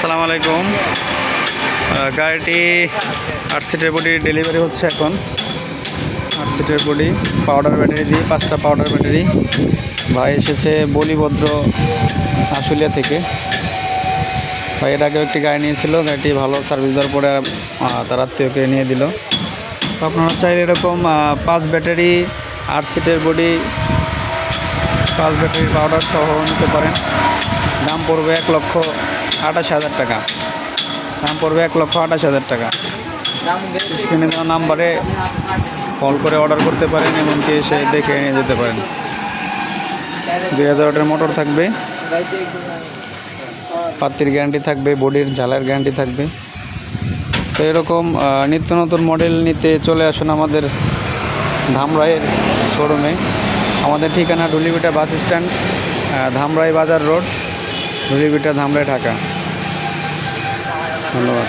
আসসালামু আলাইকুম। গাড়িটি 8 সিটের বডি ডেলিভারি হচ্ছে এখন। 8 সিটের বডি পাউডার ব্যাটারি দিয়ে, 5টা পাউডার ব্যাটারি। ভাই এসেছে বলিভদ্র আশুলিয়া থেকে। ভাই এর আগেও একটি গাড়ি নিয়েছিল, গাড়িটি ভালো সার্ভিস দেওয়ার পরে তার আত্মীয়কে নিয়ে দিল। তো আপনারা চাইলে এরকম 5 ব্যাটারি 8 সিটের বডি 5 ব্যাটারি পাউডার সহ নিতে পারেন। দাম পড়বে 1,28,000 টাকা। দাম পড়বে 1,28,000 টাকা। স্ক্রিনে দেওয়া নাম্বারে কল করে অর্ডার করতে পারেন, এমনকি এসে দেখে নিয়ে যেতে পারেন। 2000 ওয়াটের মোটর থাকবে, পাত্তির গ্যারান্টি থাকবে, বডির ঝালার গ্যারান্টি থাকবে। তো এরকম নিত্য নতুন মডেল নিতে চলে আসুন আমাদের ধামরাইয়ের শোরুমে। আমাদের ঠিকানা ঢুলিভিটা বাস স্ট্যান্ড, ধামরাই বাজার রোড, ঢুলিভিটা, ধামরাই, ঢাকা। ধন্যবাদ।